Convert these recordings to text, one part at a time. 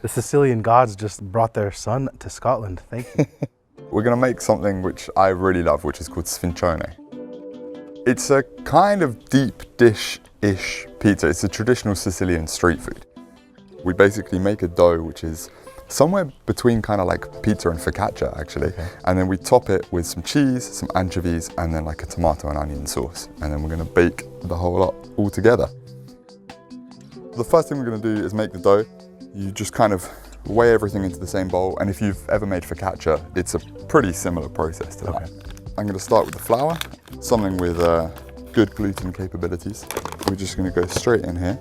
The Sicilian gods just brought their son to Scotland. Thank you. We're gonna make something which I really love, which is called Sfincione. It's a kind of deep dish-ish pizza. It's a traditional Sicilian street food. We basically make a dough which is somewhere between kind of like pizza and focaccia actually. Okay. And then we top it with some cheese, some anchovies, and then like a tomato and onion sauce. And then we're gonna bake the whole lot all together. The first thing we're gonna do is make the dough. You just kind of weigh everything into the same bowl. And if you've ever made focaccia, it's a pretty similar process to that. Okay. I'm gonna start with the flour, something with good gluten capabilities. We're just gonna go straight in here.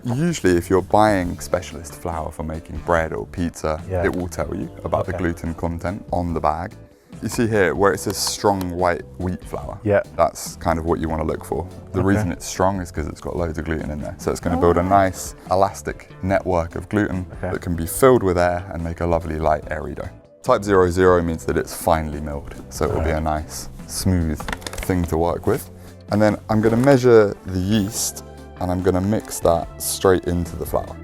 Usually if you're buying specialist flour for making bread or pizza, it will tell you about the gluten content on the bag. You see here where it says strong white wheat flour. Yeah. That's kind of what you want to look for. The reason it's strong is because it's got loads of gluten in there. So it's going to build a nice elastic network of gluten that can be filled with air and make a lovely light airy dough. Type 00 means that it's finely milled. So it will be a nice smooth thing to work with. And then I'm going to measure the yeast and I'm going to mix that straight into the flour.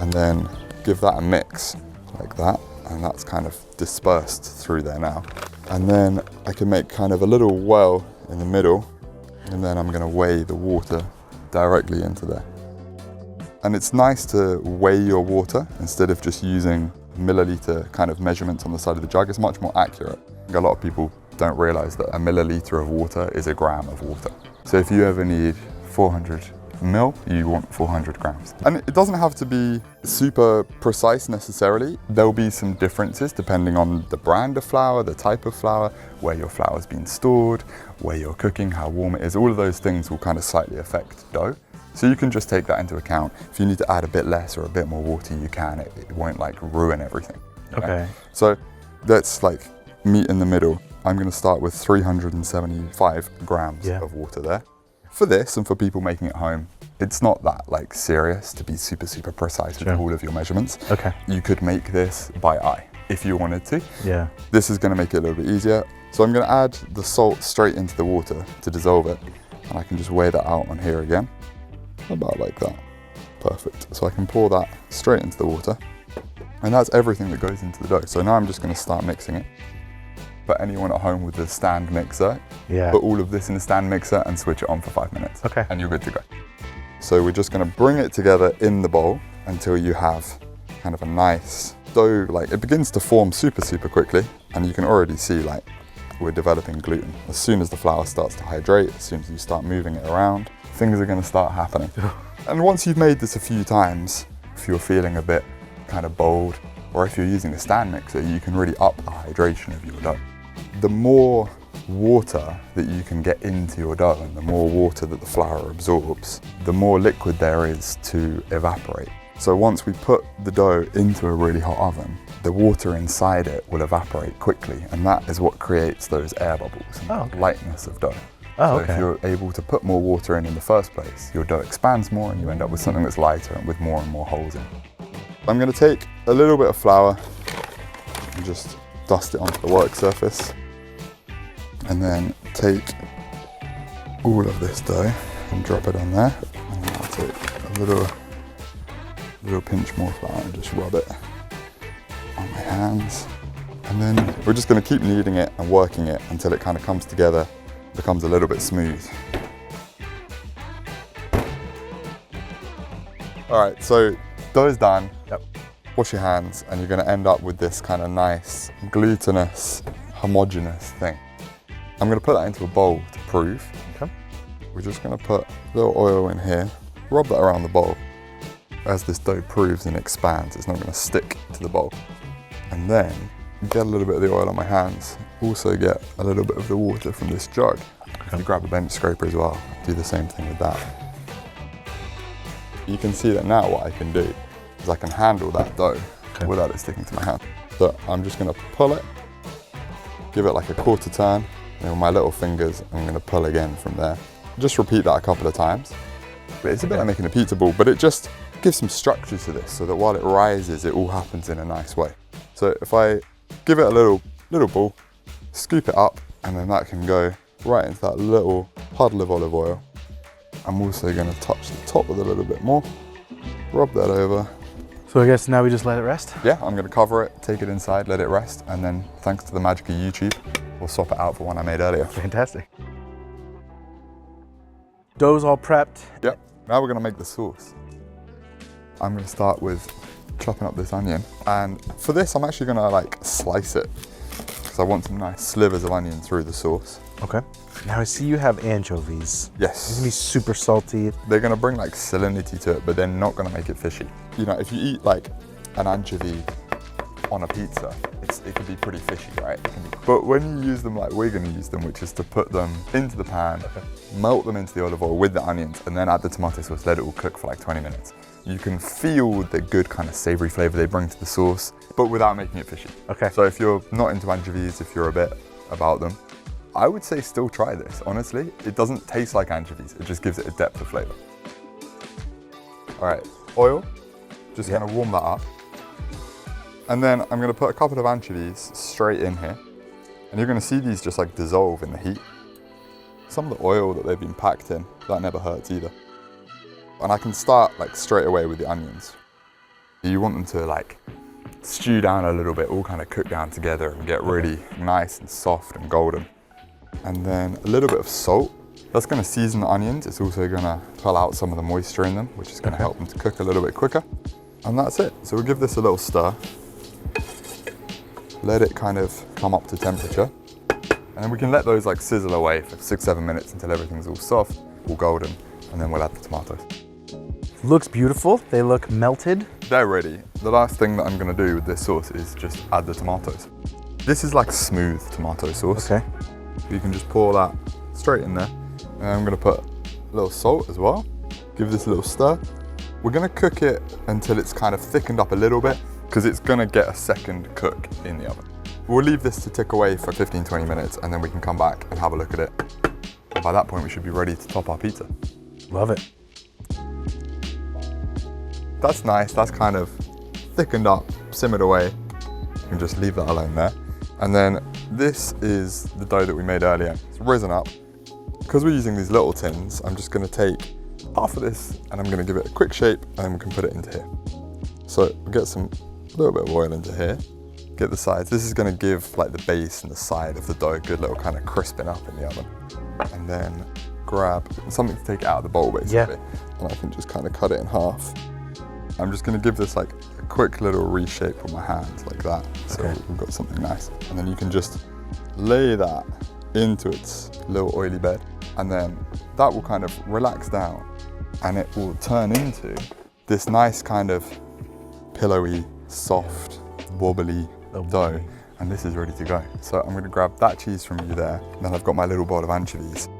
And then give that a mix like that. And that's kind of dispersed through there now. And then I can make kind of a little well in the middle, and then I'm gonna weigh the water directly into there. And it's nice to weigh your water instead of just using milliliter kind of measurements on the side of the jug. It's much more accurate. A lot of people don't realize that a milliliter of water is a gram of water. So if you ever need 400 mil, you want 400 grams. And it doesn't have to be super precise necessarily. There'll be some differences depending on the brand of flour, the type of flour, where your flour's been stored, where you're cooking, how warm it is. All of those things will kind of slightly affect dough. So you can just take that into account. If you need to add a bit less or a bit more water, you can. It won't like ruin everything. Okay. So that's like meet in the middle. I'm gonna start with 375 grams of water there. For this and for people making it home, it's not that like serious to be super precise with all of your measurements. Okay. You could make this by eye if you wanted to. Yeah. This is gonna make it a little bit easier. So I'm gonna add the salt straight into the water to dissolve it. And I can just weigh that out on here again. About like that. Perfect. So I can pour that straight into the water. And that's everything that goes into the dough. So now I'm just gonna start mixing it. But anyone at home with the stand mixer, put all of this in the stand mixer and switch it on for 5 minutes. Okay. And you're good to go. So we're just gonna bring it together in the bowl until you have kind of a nice dough. Like it begins to form super quickly. And you can already see like we're developing gluten. As soon as the flour starts to hydrate, as soon as you start moving it around, things are gonna start happening. And once you've made this a few times, if you're feeling a bit kind of bold, or if you're using a stand mixer, you can really up the hydration of your dough. The more water that you can get into your dough and the more water that the flour absorbs, the more liquid there is to evaporate. So once we put the dough into a really hot oven, the water inside it will evaporate quickly, and that is what creates those air bubbles and lightness of dough. So if you're able to put more water in the first place, your dough expands more and you end up with something that's lighter and with more and more holes in. I'm going to take a little bit of flour and just dust it onto the work surface. And then take all of this dough and drop it on there. And then I'll take a little pinch more flour and just rub it on my hands. And then we're just gonna keep kneading it and working it until it kind of comes together, becomes a little bit smooth. All right, so dough is done. Yep. Wash your hands and you're gonna end up with this kind of nice, glutinous, homogeneous thing. I'm gonna put that into a bowl to prove. Okay. We're just gonna put a little oil in here, rub that around the bowl. As this dough proves and expands, it's not gonna stick to the bowl. And then get a little bit of the oil on my hands, also get a little bit of the water from this jug. If you grab a bench scraper as well, do the same thing with that. You can see that now what I can do is I can handle that dough without it sticking to my hand. So I'm just gonna pull it, give it like a quarter turn, and with my little fingers, I'm gonna pull again from there. Just repeat that a couple of times. But it's a bit like making a pizza ball, but it just gives some structure to this so that while it rises, it all happens in a nice way. So if I give it a little ball, scoop it up, and then that can go right into that little puddle of olive oil. I'm also gonna touch the top with a little bit more, rub that over, So I guess now we just let it rest? Yeah, I'm gonna cover it, take it inside, let it rest, and then thanks to the magic of YouTube, we'll swap it out for one I made earlier. Fantastic. Dough's all prepped. Yep, now we're gonna make the sauce. I'm gonna start with chopping up this onion. And for this, I'm actually gonna like slice it because I want some nice slivers of onion through the sauce. Okay. Now I see you have anchovies. Yes. It's gonna be super salty. They're gonna bring like salinity to it, but they're not gonna make it fishy. You know, if you eat like an anchovy on a pizza, it can be pretty fishy, right? But when you use them like we're gonna use them, which is to put them into the pan, melt them into the olive oil with the onions, and then add the tomato sauce, let it all cook for like 20 minutes. You can feel the good kind of savory flavor they bring to the sauce, but without making it fishy. Okay. So if you're not into anchovies, if you're a bit about them, I would say still try this, honestly. It doesn't taste like anchovies, it just gives it a depth of flavor. All right, oil, just gonna warm that up. And then I'm gonna put a couple of anchovies straight in here. And you're gonna see these just like dissolve in the heat. Some of the oil that they've been packed in, that never hurts either. And I can start like straight away with the onions. You want them to like stew down a little bit, all kind of cook down together and get really nice and soft and golden. And then a little bit of salt. That's gonna season the onions. It's also gonna pull out some of the moisture in them, which is gonna help them to cook a little bit quicker. And that's it. So we'll give this a little stir. Let it kind of come up to temperature. And then we can let those like sizzle away for 6-7 minutes until everything's all soft, all golden, and then we'll add the tomatoes. Looks beautiful. They look melted. They're ready. The last thing that I'm gonna do with this sauce is just add the tomatoes. This is like smooth tomato sauce. Okay. You can just pour that straight in there. And I'm gonna put a little salt as well. Give this a little stir. We're gonna cook it until it's kind of thickened up a little bit because it's gonna get a second cook in the oven. We'll leave this to tick away for 15-20 minutes and then we can come back and have a look at it. And by that point, we should be ready to top our pizza. Love it. That's nice, that's kind of thickened up, simmered away. You can just leave that alone there. And then this is the dough that we made earlier. It's risen up. Because we're using these little tins, I'm just gonna take half of this and I'm gonna give it a quick shape and then we can put it into here. So we'll get a little bit of oil into here, get the sides. This is gonna give like the base and the side of the dough a good little kind of crisping up in the oven. And then grab something to take it out of the bowl basically. And I can just kind of cut it in half. I'm just gonna give this like a quick little reshape with my hand like that. So we've got something nice. And then you can just lay that into its little oily bed. And then that will kind of relax down and it will turn into this nice kind of pillowy, soft, wobbly dough. And this is ready to go. So I'm gonna grab that cheese from you there. And then I've got my little bowl of anchovies.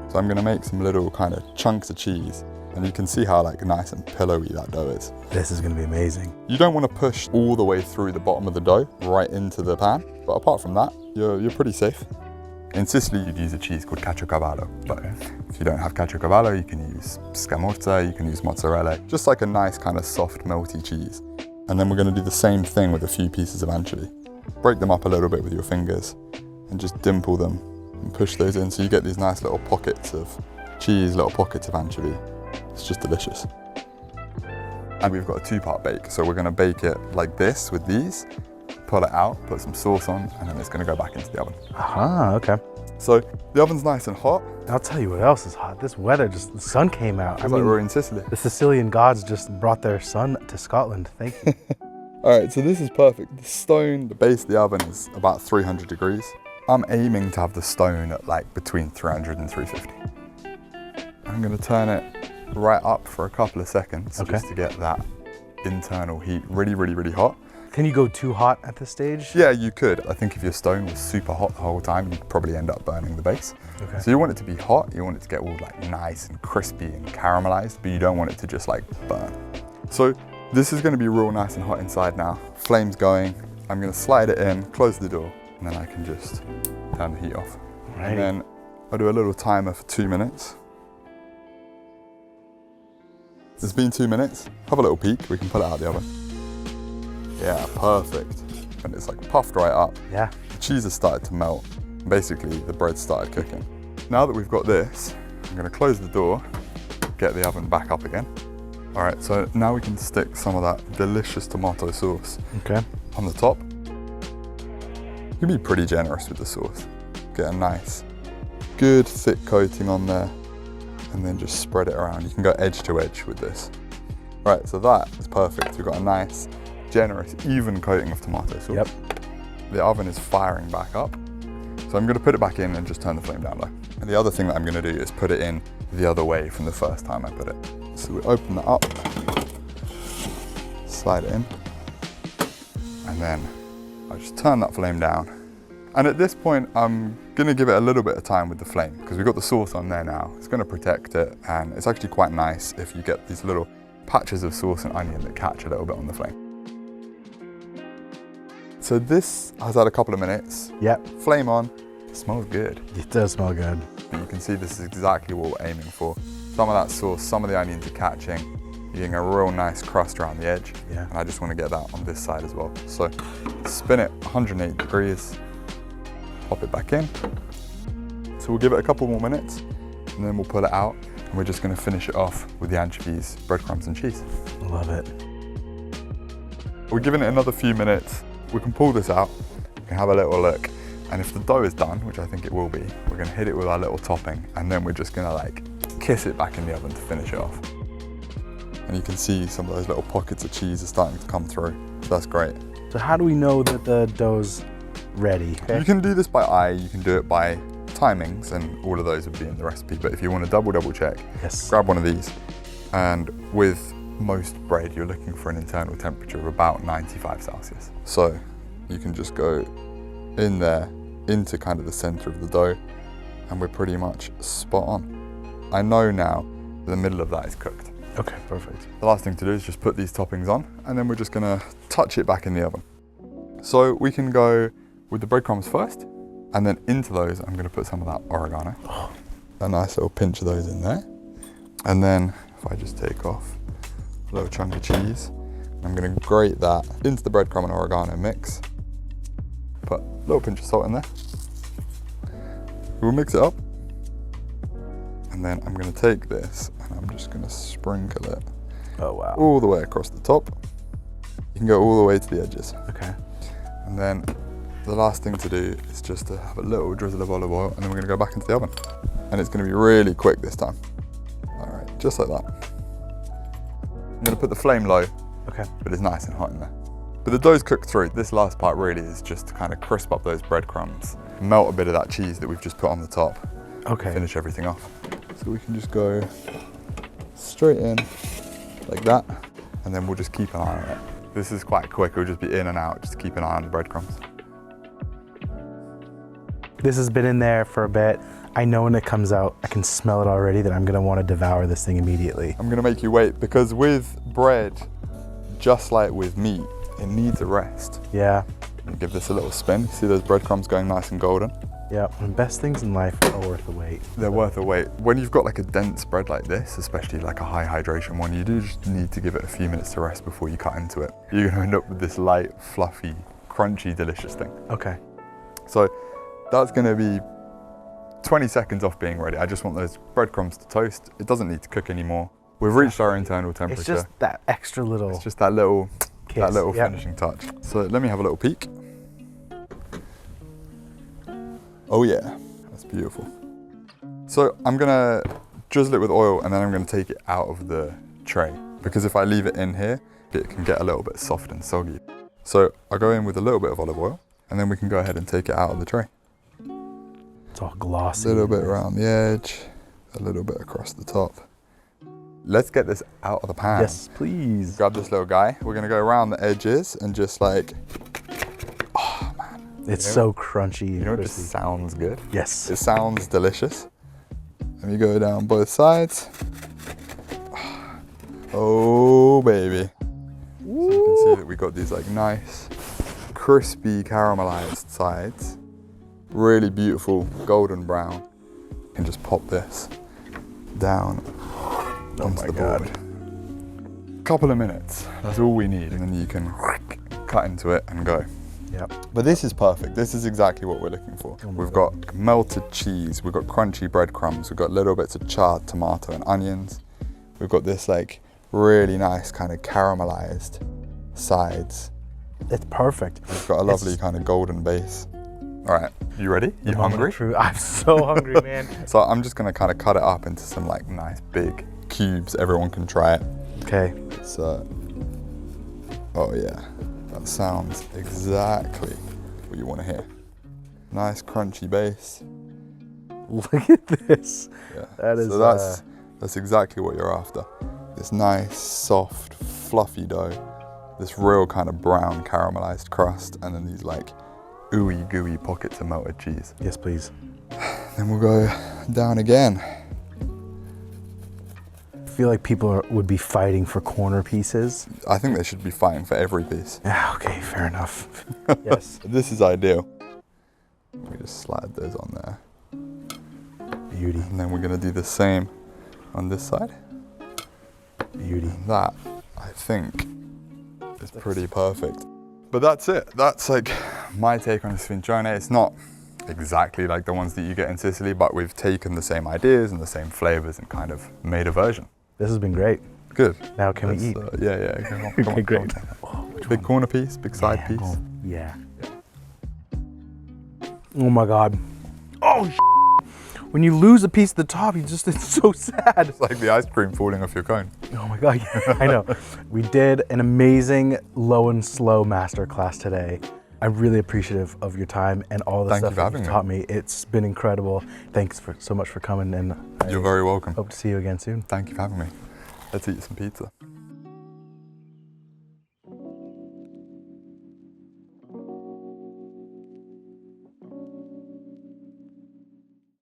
So I'm gonna make some little kind of chunks of cheese. And you can see how like nice and pillowy that dough is. This is gonna be amazing. You don't want to push all the way through the bottom of the dough right into the pan. But apart from that, you're pretty safe. In Sicily, you'd use a cheese called Caciocavallo. But if you don't have Caciocavallo, you can use scamorza, you can use mozzarella. Just like a nice kind of soft, melty cheese. And then we're gonna do the same thing with a few pieces of anchovy. Break them up a little bit with your fingers and just dimple them and push those in so you get these nice little pockets of cheese, little pockets of anchovy. It's just delicious. And we've got a 2-part bake. So we're gonna bake it like this with these, pull it out, put some sauce on, and then it's gonna go back into the oven. Aha, okay. So the oven's nice and hot. I'll tell you what else is hot. This weather, just the sun came out. It's like we're in Sicily. The Sicilian gods just brought their sun to Scotland. Thank you. All right, so this is perfect. The stone, the base of the oven is about 300 degrees. I'm aiming to have the stone at like between 300 and 350. I'm gonna turn it right up for a couple of seconds just to get that internal heat really, really, really hot. Can you go too hot at this stage? Yeah, you could. I think if your stone was super hot the whole time, you'd probably end up burning the base. Okay. So you want it to be hot, you want it to get all like nice and crispy and caramelized, but you don't want it to just like burn. So this is gonna be real nice and hot inside now. Flame's going. I'm gonna slide it in, close the door, and then I can just turn the heat off. Alrighty. And then I'll do a little timer for 2 minutes. It's been 2 minutes. Have a little peek, we can pull it out of the oven. Yeah, perfect. And it's like puffed right up. Yeah. The cheese has started to melt. Basically, the bread started cooking. Now that we've got this, I'm gonna close the door, get the oven back up again. All right, so now we can stick some of that delicious tomato sauce Okay. on the top. You can be pretty generous with the sauce. Get a nice, good thick coating on there, and then just spread it around. You can go edge to edge with this. Right, so that is perfect. We've got a nice, generous, even coating of tomato sauce. Yep. The oven is firing back up. So I'm gonna put it back in and just turn the flame down low. And the other thing that I'm gonna do is put it in the other way from the first time I put it. So we open that up, slide it in, and then I just turn that flame down. And at this point, I'm gonna give it a little bit of time with the flame because we've got the sauce on there now. It's gonna protect it, and it's actually quite nice if you get these little patches of sauce and onion that catch a little bit on the flame. So this has had a couple of minutes. Yep. Flame on, it smells good. It does smell good. You can see this is exactly what we're aiming for. Some of that sauce, some of the onions are catching. You're getting a real nice crust around the edge. Yeah. And I just want to get that on this side as well. So spin it 180 degrees, pop it back in. So we'll give it a couple more minutes and then we'll pull it out and we're just going to finish it off with the anchovies, breadcrumbs and cheese. Love it. We're giving it another few minutes. We can pull this out, we can have a little look. And if the dough is done, which I think it will be, we're gonna hit it with our little topping and then we're just gonna like kiss it back in the oven to finish it off. And you can see some of those little pockets of cheese are starting to come through. So that's great. So how do we know that the dough's ready? Okay. You can do this by eye, you can do it by timings, and all of those would be in the recipe. But if you want to double check, Yes. grab one of these. And with most bread, you're looking for an internal temperature of about 95 Celsius. So you can just go in there, into kind of the center of the dough, and we're pretty much spot on. I know now the middle of that is cooked. Okay, perfect. The last thing to do is just put these toppings on, and then we're just gonna touch it back in the oven. So we can go with the breadcrumbs first, and then into those, I'm gonna put some of that oregano. A nice little pinch of those in there. And then if I just take off a little chunk of cheese, I'm gonna grate that into the breadcrumb and oregano mix. Put a little pinch of salt in there. We'll mix it up. And then I'm gonna take this and I'm just gonna sprinkle it Oh, wow. all the way across the top. You can go all the way to the edges. Okay. And then the last thing to do is just to have a little drizzle of olive oil, and then we're gonna go back into the oven. And it's gonna be really quick this time. All right, just like that. I'm gonna put the flame low, Okay. but it's nice and hot in there. But the dough's cooked through. This last part really is just to kind of crisp up those breadcrumbs, melt a bit of that cheese that we've just put on the top, Okay. finish everything off. So we can just go straight in like that, and then we'll just keep an eye on it. This is quite quick, we'll just be in and out, just keep an eye on the breadcrumbs. This has been in there for a bit. I know when it comes out, I can smell it already that I'm gonna want to devour this thing immediately. I'm gonna make you wait, because with bread, just like with meat, it needs a rest. Yeah. Give this a little spin. See those breadcrumbs going nice and golden? Yeah. The best things in life are worth the wait. They're worth a wait. When you've got like a dense bread like this, especially like a high hydration one, you do just need to give it a few minutes to rest before you cut into it. You're gonna end up with this light, fluffy, crunchy, delicious thing. Okay. So that's gonna be 20 seconds off being ready. I just want those breadcrumbs to toast. It doesn't need to cook anymore. We've reached our internal temperature. It's just that extra little. It's just that little kiss. Yep. finishing touch. So let me have a little peek. Oh yeah, that's beautiful. So I'm gonna drizzle it with oil and then I'm gonna take it out of the tray, because if I leave it in here, it can get a little bit soft and soggy. So I go in with a little bit of olive oil and then we can go ahead and take it out of the tray. It's all glossy. A little bit around the edge, a little bit across the top. Let's get this out of the pan. Yes, please. Grab this little guy. We're gonna go around the edges and just like, oh man. It's so crunchy and You know, it crispy. just sounds good. Yes. It sounds delicious. Let me go down both sides. Oh baby. So you can see that we got these like nice, crispy caramelized sides. Really beautiful golden brown. You can just pop this down onto the board. Couple of minutes, that's all we need, and then you can cut into it and go. Yep. But this is perfect. This is exactly what we're looking for. We've got melted cheese, we've got crunchy breadcrumbs, we've got little bits of charred tomato and onions. We've got this like really nice kind of caramelized sides. It's perfect. It's got a lovely kind of golden base. All right, you ready? You hungry? I'm so hungry, man. So I'm just gonna kind of cut it up into some like nice big cubes. Everyone can try it. Okay. It's, oh yeah, that sounds exactly what you want to hear. Nice crunchy base. Look at this. Yeah. That is. So that's exactly what you're after. This nice, soft, fluffy dough. This real kind of brown caramelized crust, and then these like ooey gooey pockets of melted cheese. Yes, please. Then we'll go down again. I feel like people would be fighting for corner pieces. I think they should be fighting for every piece. Yeah, okay, fair enough. Yes. This is ideal. We just slide those on there. Beauty. And then we're gonna do the same on this side. Beauty. That, I think, is pretty perfect. But that's it. That's like my take on Sfincione. It's not exactly like the ones that you get in Sicily, but we've taken the same ideas and the same flavors and kind of made a version. This has been great. Good. Now can we eat? Yeah. Come on, Okay, great. Big corner piece, big side piece. Yeah. Oh my God. Oh, when you lose a piece at the top, it's so sad. It's like the ice cream falling off your cone. Oh my God, yeah, I know. We did an amazing low and slow masterclass today. I'm really appreciative of your time and all the stuff that you've taught me. It's been incredible. Thanks so much for coming, and You're very welcome. hope to see you again soon. Thank you for having me. Let's eat some pizza.